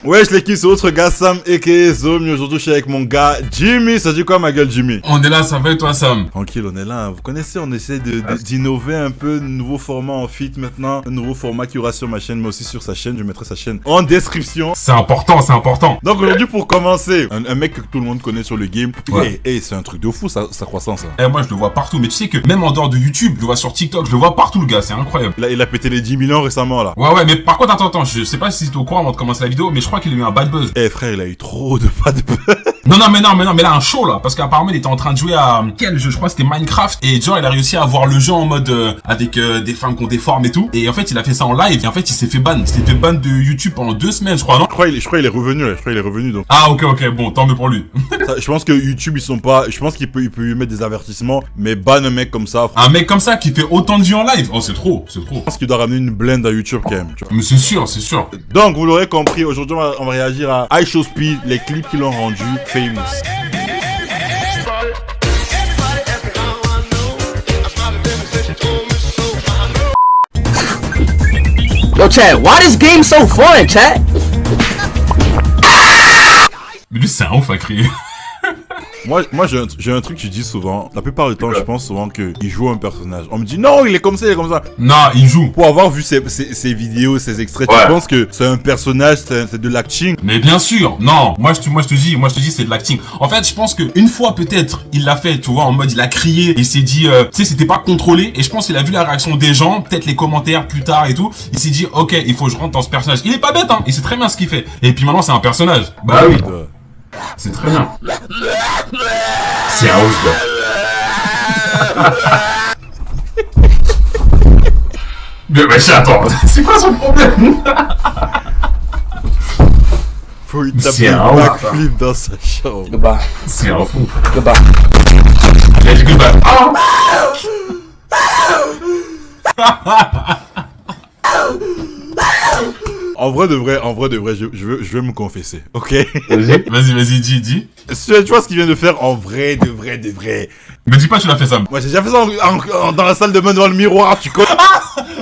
Wesh l'équipe, c'est votre gars Sam aka Zomi. Aujourd'hui je suis avec mon gars Jimmy. Ça dit quoi ma gueule Jimmy? On est là, ça va et toi Sam? Tranquille, on est là, hein. Vous connaissez, on essaie d'innover un peu, de nouveaux formats en fit maintenant. Un nouveau format qui aura sur ma chaîne mais aussi sur sa chaîne. Je mettrai sa chaîne en description. C'est important, c'est important. Donc aujourd'hui pour commencer, un mec que tout le monde connaît sur le game. Ouais. Et c'est un truc de fou sa croissance. Hein. Eh, moi je le vois partout, mais tu sais que même en dehors de YouTube, je le vois sur TikTok, je le vois partout le gars, c'est incroyable. Là, il a pété les 10 millions récemment là. Ouais, mais par contre, attends, je sais pas si t'es au courant avant de commencer la vidéo, mais je crois qu'il a eu un bad buzz. Eh frère, il a eu trop de pas de Non, mais là, un show, là. Parce qu'apparemment, il était en train de jouer à quel jeu? Je crois que c'était Minecraft. Et genre, il a réussi à avoir le jeu en mode, avec des femmes qu'on déforme et tout. Et en fait, il a fait ça en live. Et en fait, il s'est fait ban. Il s'est fait ban de YouTube pendant 2 semaines, je crois, non? Je crois qu'il est revenu là. Je crois qu'il est revenu donc. Ah, ok, bon, tant mieux pour lui. Ça, je pense que YouTube, ils sont pas. Je pense qu'il peut lui mettre des avertissements. Mais ban un mec comme ça. Un mec comme ça qui fait autant de vues en live. Oh, c'est trop. Je pense qu'il doit ramener une blende à YouTube quand même. Tu vois. Mais c'est sûr. Donc, vous l'aurez compris, aujourd'hui, on va réagir à iShowSpeed, les clips qui l'ont rendu famous. Yo, chat, why this game so fun, chat? Mais lui, c'est un ouf à crier. Moi j'ai un truc que je dis souvent. La plupart du temps, je pense souvent qu'il joue un personnage. On me dit non, il est comme ça, il est comme ça. Non, il joue. Pour avoir vu ses vidéos, ses extraits, tu penses que c'est un personnage, c'est de l'acting? Mais bien sûr, non. Moi je te dis, c'est de l'acting. En fait, je pense que une fois peut-être, il l'a fait, tu vois, en mode il a crié, il s'est dit, tu sais, c'était pas contrôlé. Et je pense qu'il a vu la réaction des gens, peut-être les commentaires plus tard et tout. Il s'est dit, ok, il faut que je rentre dans ce personnage. Il est pas bête, hein. Il sait très bien ce qu'il fait. Et puis maintenant, c'est un personnage. Bah oui. C'est très bien. C'est un ouf, Mais attends, c'est quoi son problème? Faut il tape un backflip dans sa chambre. Goodbye. C'est un fou. Goodbye. Il a dit goodbye. Ah! En vrai de vrai, je veux me confesser, ok? Vas-y, dis. Tu vois ce qu'il vient de faire en vrai de vrai. Me dis pas que tu l'as fait ça. Moi j'ai déjà fait ça dans la salle de bain devant le miroir, tu connais?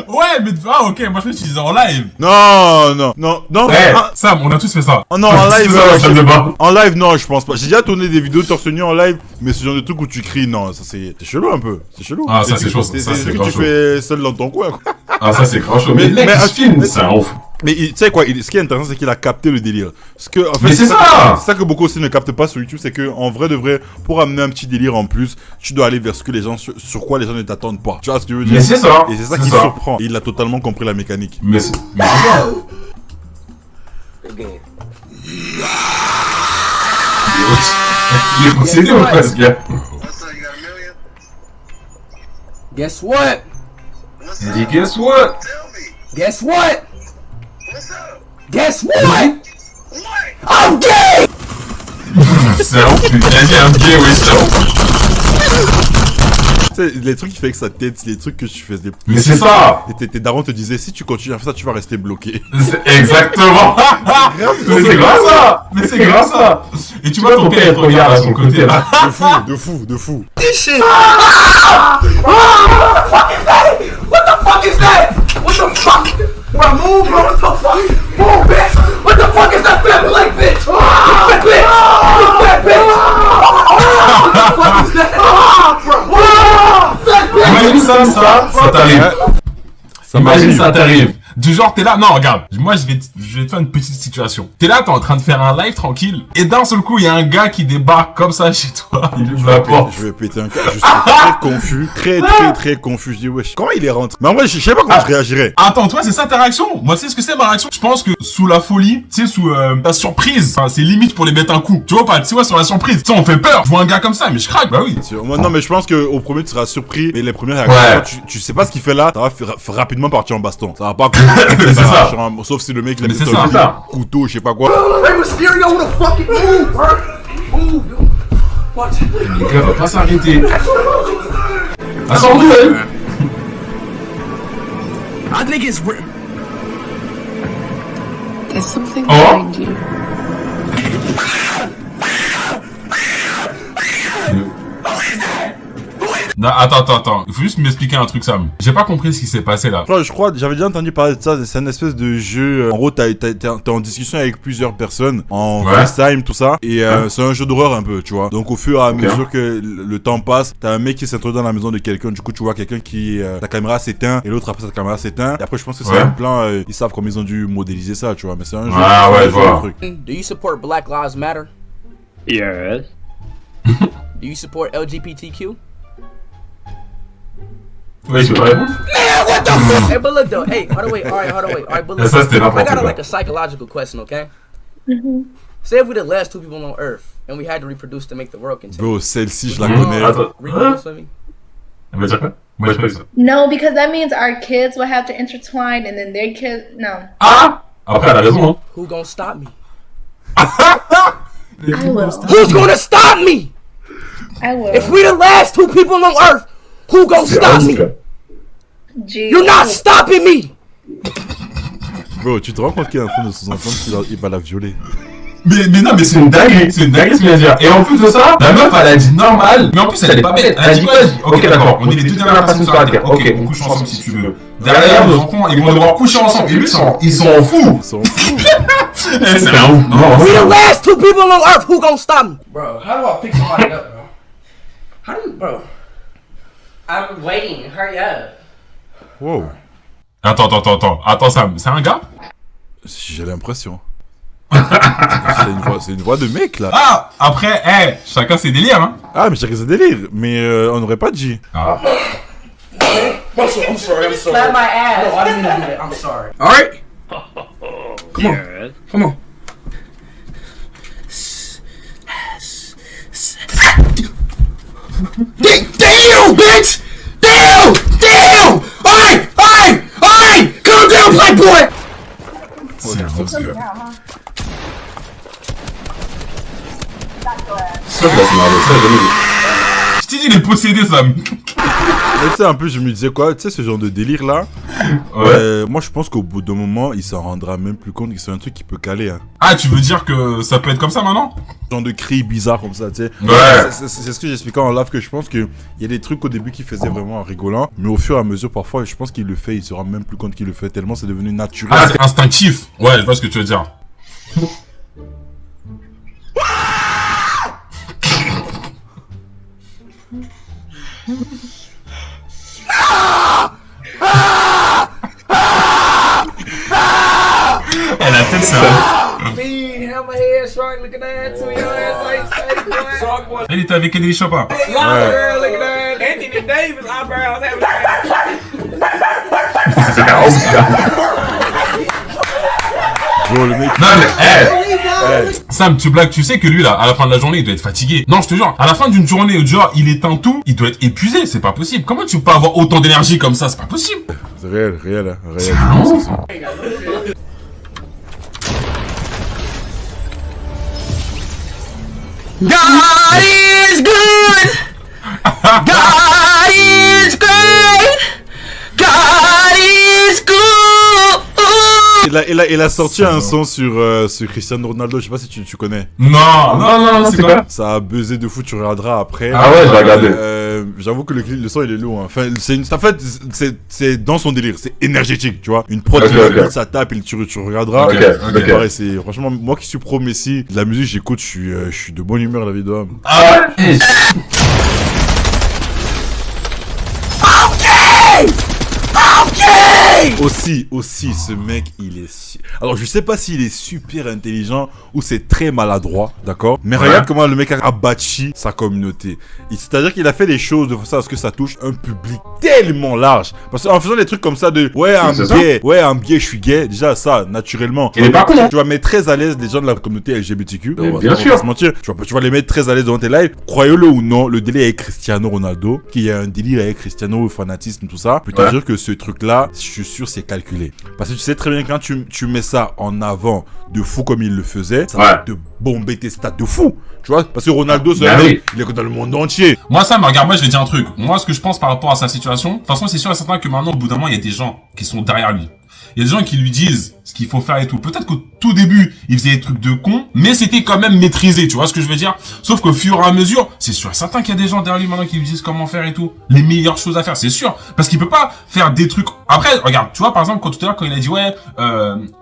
Ouais, mais ok, moi je me suis dit en live. Non. Ouais, Sam, on a tous fait ça. Oh non, en live, de bain. en live, non, je pense pas. J'ai déjà tourné des vidéos torse nu en live, mais ce genre de truc où tu cries, non, ça c'est chelou un peu. C'est chelou. Ah, ça c'est chaud. C'est ce que tu fais seul dans ton coin, quoi. Ah, ça c'est grand chaud. Mais mec, il se filme, c'est un ouf. Mais tu sais quoi, ce qui est intéressant, c'est qu'il a capté le délire. Parce que, en fait, mais c'est ça! C'est ça que beaucoup aussi ne captent pas sur YouTube, c'est que, en vrai de vrai, pour amener un petit délire en plus, tu dois aller vers ce que les gens, sur quoi les gens ne t'attendent pas. Tu vois ce que je veux dire? Mais c'est ça! Et c'est ça qui surprend. Et il a totalement compris la mécanique. Mais c'est ça! Il est possédé ou quoi, ce gars? Guess what? Il dit, guess what? Guess what? Guess what? I'm gay! C'est un ouf, il a dit un gay, oui, c'est un ouf. Tu sais, les trucs qui fait avec sa tête, c'est les trucs que tu faisais. Mais c'est ça! Et tes darons te disaient, si tu continues à faire ça, tu vas rester bloqué. Exactement! Mais c'est grave ça! Et tu vois ton père, il te regarde à son côté, là. De fou. This shit! What the fuck is that? What the fuck? Bro, move, bro. What the fuck? Move, bitch. What the fuck is that fat black bitch? Fat bitch. Fat bitch. What the fuck is that? Fat bitch. Imagine ça t'arrive. Imagine ça t'arrive. Du genre, t'es là, non, regarde, moi je vais te faire une petite situation. T'es là, t'es en train de faire un live tranquille, et d'un seul coup, il y a un gars qui débarque comme ça chez toi. Il ouvre la porte. Je vais péter un câble, je suis très confus, très confus. Je dis, wesh, comment il est rentré? Mais en vrai, je sais pas comment je réagirais. Attends, toi, c'est ça ta réaction? Moi, tu sais ce que c'est ma réaction? Je pense que sous la folie, tu sais, sous la surprise, enfin, c'est limite pour les mettre un coup. Tu vois pas, tu vois, sur la surprise, tu sais, on fait peur. Je vois un gars comme ça, mais je craque, bah oui. Moi, non, mais je pense qu'au premier, tu seras surpris, mais les premières réactions, tu sais pas ce qu'il fait là, ça va rapidement partir en baston. Ça va pas. C'est ça. Sauf si le mec il a mis un couteau, je sais pas quoi. Hey, Mysterio, what the fucking move, bro? Move, dude. What? Le gars va pas s'arrêter. Attends-nous, hein. I think it's written. There's something Oh. behind you. Non, attends. Il faut juste m'expliquer un truc, Sam. J'ai pas compris ce qui s'est passé là. Je crois, j'avais déjà entendu parler de ça. C'est une espèce de jeu. En gros, t'es en discussion avec plusieurs personnes en FaceTime, tout ça. Et c'est un jeu d'horreur un peu, tu vois. Donc, au fur et à mesure que le temps passe, t'as un mec qui s'introduit dans la maison de quelqu'un. Du coup, tu vois quelqu'un qui. Ta caméra s'éteint et l'autre après sa caméra s'éteint. Et après, je pense que c'est un plan. Ils savent comment ils ont dû modéliser ça, tu vois. Mais c'est un jeu. Ah ouais, je vois. Do you support Black Lives Matter? Yes. Do you support LGBTQ? Ouais, je vais répondre. What the fuck? Hey, but look though. Hey, hold on, wait. All right, but look. Ça, c'était I n'importe got quoi. like a psychological question, okay? Say if we're the last two people on Earth and we had to reproduce to make the world continue. Bro, celle-ci, je la connais. Attends. Reproduce with me? Elle va dire quoi? Moi, je fais ça. No, because that means our kids will have to intertwine and then their kids. No. Ah! Après, elle a raison, hein. Who gonna stop me? I will. Who's gonna stop me? I will. If we're the last two people on Earth, who gonna stop me? Gee, You're not stopping me! Bro, tu te rends compte qu'il est en train de sous-entendre qu'il va la violer. Mais non, mais c'est une dinguerie ce qu'il vient de dire. Et en plus de ça, la meuf, elle a dit normal, mais en plus, elle est pas bête. Elle a dit quoi? Elle a dit, ok, d'accord, on est les deux dernières personnes sur la terre. Ok, on couche ensemble si tu veux. Derrière, nos enfants, ils vont devoir coucher ensemble. Et lui, ils sont fous. Ils sont fous. C'est un ouf. Non, We the last two people on Earth, who gonna stop me? Bro, how do I pick somebody up, bro? How do you, bro? I'm waiting, hurry up. Wow. Attends, Sam, c'est un gars? J'ai l'impression. C'est une voix de mec là. Ah! Après, chacun ses délires, hein. Ah, mais chacun ses délires. Mais on n'aurait pas dit. Ah. I'm sorry. Slap my ass. No, I didn't mean to do that. I'm sorry. All right. Come on. Damn, bitch! Damn! Alright! Calm down, Playboy! C'est un ouf, ce gars. Je t'ai dit, il est possédé, Sam. Mais tu sais, un peu, je me disais quoi, tu sais, ce genre de délire là. Ouais. Moi, je pense qu'au bout d'un moment, il s'en rendra même plus compte que c'est un truc qui peut caler. Hein. Ah, tu veux dire que ça peut être comme ça maintenant? Ce genre de cris bizarres comme ça, tu sais. Ouais. C'est ce que j'expliquais en live, que je pense qu'il y a des trucs au début qui faisaient vraiment rigolant. Mais au fur et à mesure, parfois, je pense qu'il le fait, il se rend même plus compte qu'il le fait tellement c'est devenu naturel. Ah, c'est instinctif. Ouais, je vois ce que tu veux dire. Elle a tête, ça. Hammerhead, shark looking ass, to your ass like steak, shark boy. Elle était avec Eddie Chopin. Lobster looking ass, Anthony Davis eyebrows having Bro, le mec. Non, mais, Sam, tu blagues, tu sais que lui, là, à la fin de la journée, il doit être fatigué. Non, je te jure, à la fin d'une journée, genre, il éteint tout, il doit être épuisé, c'est pas possible. Comment tu peux avoir autant d'énergie comme ça? C'est pas possible. C'est réel, hein, réel. God is good! God is great! God is good! Il a sorti un son sur Cristiano Ronaldo, je sais pas si tu connais. Non, c'est quoi? Ça a buzzé de fou, tu regarderas après. Ah ouais, je vais regarder. J'avoue que le son il est lourd. Hein. Enfin, c'est dans son délire, c'est énergétique, tu vois. Une prod qui ça tape, et tu regarderas. Ok. Pareil, c'est franchement moi qui suis pro Messi, de la musique j'écoute, je suis de bonne humeur la vie d'homme. Ah ouais? Aussi, ce mec, il est... Alors, je sais pas s'il est super intelligent ou c'est très maladroit, d'accord? Mais regarde comment le mec a bâti sa communauté. C'est-à-dire qu'il a fait des choses de façon à ce que ça touche un public tellement large. Parce qu'en faisant des trucs comme ça de... Ouais, un biais, je suis gay. Déjà, ça, naturellement. Il est pas con, hein. Tu vas mettre très à l'aise les gens de la communauté LGBTQ. Bien sûr. On va pas se mentir. Tu vas les mettre très à l'aise dans tes lives. Croyez-le ou non, le délire avec Cristiano Ronaldo, qu'il y a un délire avec Cristiano, le fanatisme, tout ça, peut te dire que ce truc-là, je suis sûr, c'est calculé. Parce que tu sais très bien que quand tu mets ça en avant de fou comme il le faisait, ça va te bomber tes stats de fou. Tu vois? Parce que Ronaldo, c'est un mec, il est dans le monde entier. Moi, Sam, regarde, moi, je vais dire un truc. Moi, ce que je pense par rapport à sa situation, de toute façon, c'est sûr et certain que maintenant, au bout d'un moment, il y a des gens qui sont derrière lui. il y a des gens qui lui disent ce qu'il faut faire et tout. Peut-être qu'au tout début, il faisait des trucs de con, mais c'était quand même maîtrisé, tu vois ce que je veux dire? Sauf qu'au fur et à mesure, c'est sûr, certain qu'il y a des gens derrière lui maintenant qui lui disent comment faire et tout. Les meilleures choses à faire, c'est sûr. Parce qu'il peut pas faire des trucs... Après, regarde, tu vois, par exemple, tout à l'heure, quand il a dit, ouais,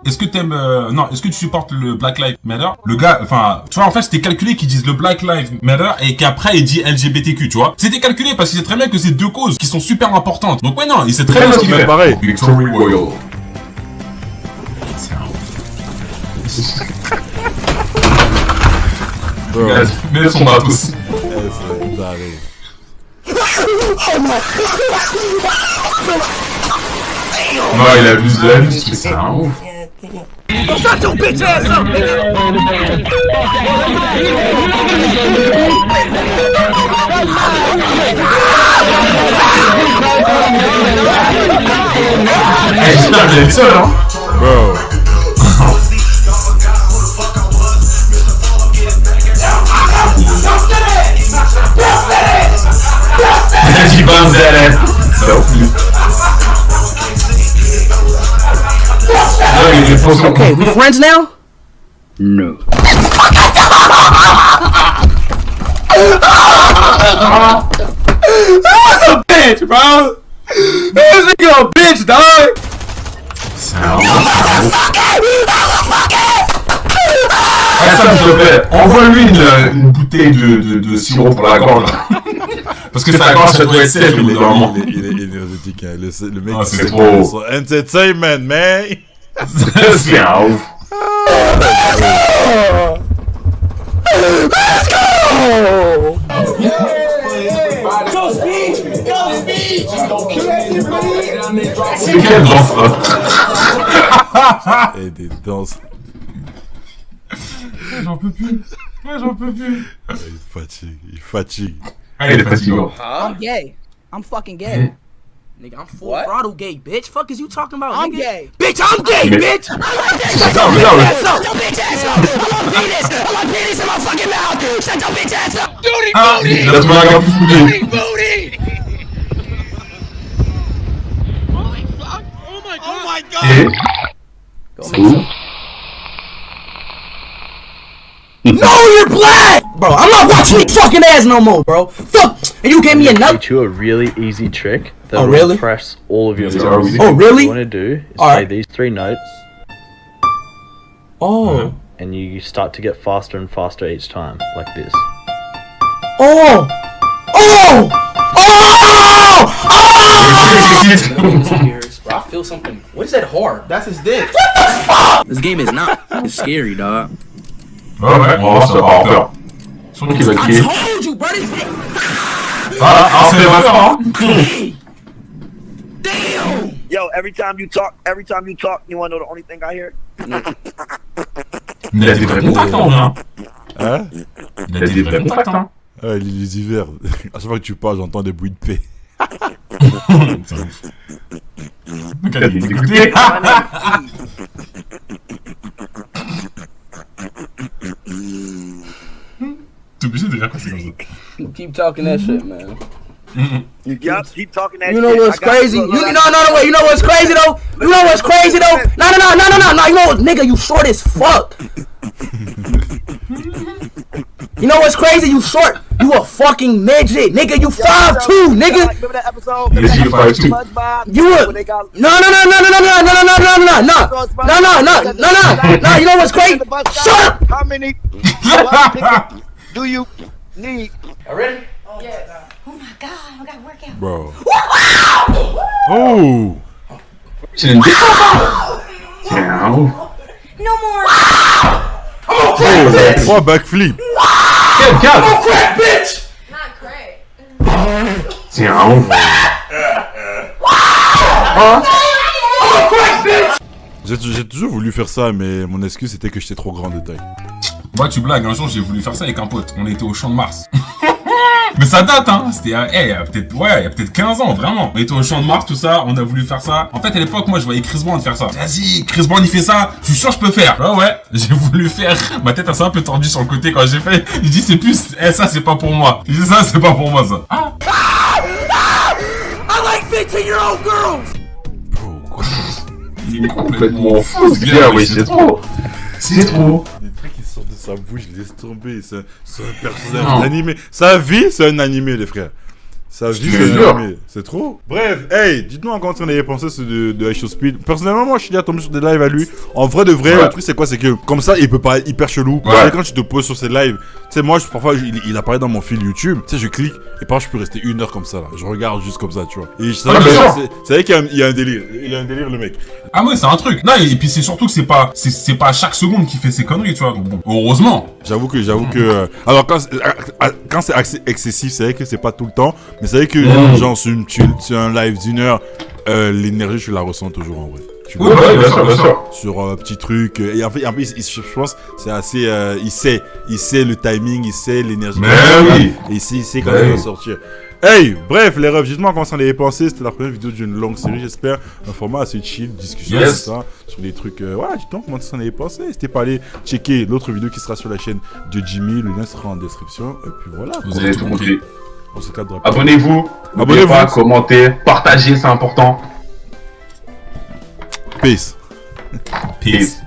est-ce que t'aimes... non, est-ce que tu supportes le Black Lives Matter? Le gars, enfin, tu vois, en fait, c'était calculé qu'ils disent le Black Lives Matter et qu'après, il dit LGBTQ, tu vois. C'était calculé parce qu'il sait très bien que c'est deux causes qui sont super importantes. Donc ouais, non, il sait très bien ce qu'il fait. Pareil. Victory Royale. Mais son matos. Non, il abuse de la vie, c'est un ouf. Shut your bitch ass up, nigga! Hey, j'espère que vous êtes seul, hein? Bro. He bounce that ass. Okay, we friends now? No. That's a bitch, bro! This nigga a bitch, dog! Ça me fait. Envoie-lui une bouteille de sirop pour la gorge. Parce que sa gorge, ça doit être sèche au bout d'un moment. Il est énergétique, hein. Le mec, c'est trop. son entertainment, man. C'est un ouf. C'est quelle danse, là? Et des danses. J'en peux plus. J'en peux plus. Il fatigue. Ah, il est fatigant. I'm gay. I'm fucking gay. Nigga, I'm full throttle gay, bitch. Fuck is you talking about? I'm gay. Bitch, I'm gay, bitch! Shut your bitch ass up! Shut your bitch ass up! I want penis in my fucking mouth! Shut your bitch ass up! Duty booty! Duty booty! Holy fuck! Oh my god! Oh my god! Go No, you're black! Bro, I'm not watching your fucking ass no more, bro. Fuck! And you gave me a note? Teach you a really easy trick that Oh, will really? impress all of your Yes, girls. really? Oh, What you really? want to do is All play right. these 3 notes, Oh. and you start to get faster and faster each time, like this. Oh! Oh! Oh! Oh! Bro, I feel something. What is that hard? That's his dick. What the fuck? This game is not. It's scary, dog. Ouais, ouais, on va se faire. Je trouve qu'il va I crier. told you, bro. This Ah, c'est pas fort, hein? Damn! Yo, every time you talk, you wanna know the only thing I hear? Il a des vrais contacts, hein? Hein? Il a des vrais contacts, hein? Ah, les hivers. À chaque fois que tu parles, j'entends des bruits de paix. C'est ouf. Donc, elle a dit d'écouter. T'es obligé de rire quand c'est comme ça. Keep talking that shit, man. Yup, keep talking that You shit. know what's I got- crazy? look, You look, no, wait. You know what's crazy though? You know what's crazy though? No. You know what, nigga? You short as fuck. You know what's crazy? You short. You a fucking midget, nigga. You 5'2", nigga. Remember that episode? Yes, you 5'2". SpongeBob? You a When they got- no. You know what's crazy? Shut up. How many blood tickets do you need? Ready? Oh my god, I gotta work out. Bro. Oh! C'est une C'est un ouf. No more. Oh! 3 backflips! Quel calme! Not crack. C'est un ouf. J'ai toujours voulu faire ça, mais mon excuse c'était que j'étais trop grand de taille. Moi, tu blagues, un jour j'ai voulu faire ça avec un pote. On était au Champ de Mars. Mais ça date, hein. C'était, il y a peut-être 15 ans, vraiment. On était au Champ de Mars, tout ça. On a voulu faire ça. En fait, à l'époque, moi, je voyais Chris Brown faire ça. Vas-y, Chris Brown, il fait ça. Je suis sûr, je peux faire. Ouais. J'ai voulu faire. Ma tête, elle s'est un peu tendue sur le côté quand j'ai fait. Je dis, c'est plus, ça, c'est pas pour moi. Je dis, ça, c'est pas pour moi, ça. Ah. I like 15-year-old girls. Bro, quoi? Il est complètement fou, ce gars, oui, c'est trop. C'est trop. Des trucs qui sortent de sa bouche, laisse tomber. C'est un personnage animé. Sa vie, c'est un animé, les frères. Sa vie, c'est un animé. C'est trop. Bref, hey, dites-moi quand on avait pensé de Ice Speed. Personnellement, moi, je suis déjà tombé sur des lives à lui. En vrai de vrai, le truc, c'est quoi? C'est que comme ça, il peut paraître hyper chelou. Quand tu te poses sur ses lives, tu sais, moi, parfois, il apparaît dans mon fil YouTube. Tu sais, je clique et parfois, je peux rester 1 heure comme ça, là. Je regarde juste comme ça, tu vois. Et c'est vrai qu'il y a un délire. Il a un délire, le mec. Ah ouais, c'est un truc. Non, et puis c'est surtout que c'est pas à chaque seconde qu'il fait ses conneries, tu vois. Donc bon, heureusement. J'avoue que alors quand c'est excessif, c'est vrai que c'est pas tout le temps, mais c'est vrai que genre sur un live d'1 heure, l'énergie je la ressens toujours en vrai. Bien sûr. Sur un petit truc et en fait je pense c'est assez il sait le timing, il sait l'énergie. Mais oui. Et il sait quand il va sortir. Hey, bref, les refs, dites-moi comment ça en avait pensé. C'était la première vidéo d'une longue série, j'espère. Un format assez chill, discussion comme ça, sur des trucs. Voilà, dites-moi comment ça en avait pensé. N'hésitez pas à aller checker l'autre vidéo qui sera sur la chaîne de Jimmy. Le lien sera en description. Et puis voilà. Vous avez tout compris. On se cadre. Abonnez-vous. N'oubliez pas, commentez, partagez, c'est important. Peace. Peace.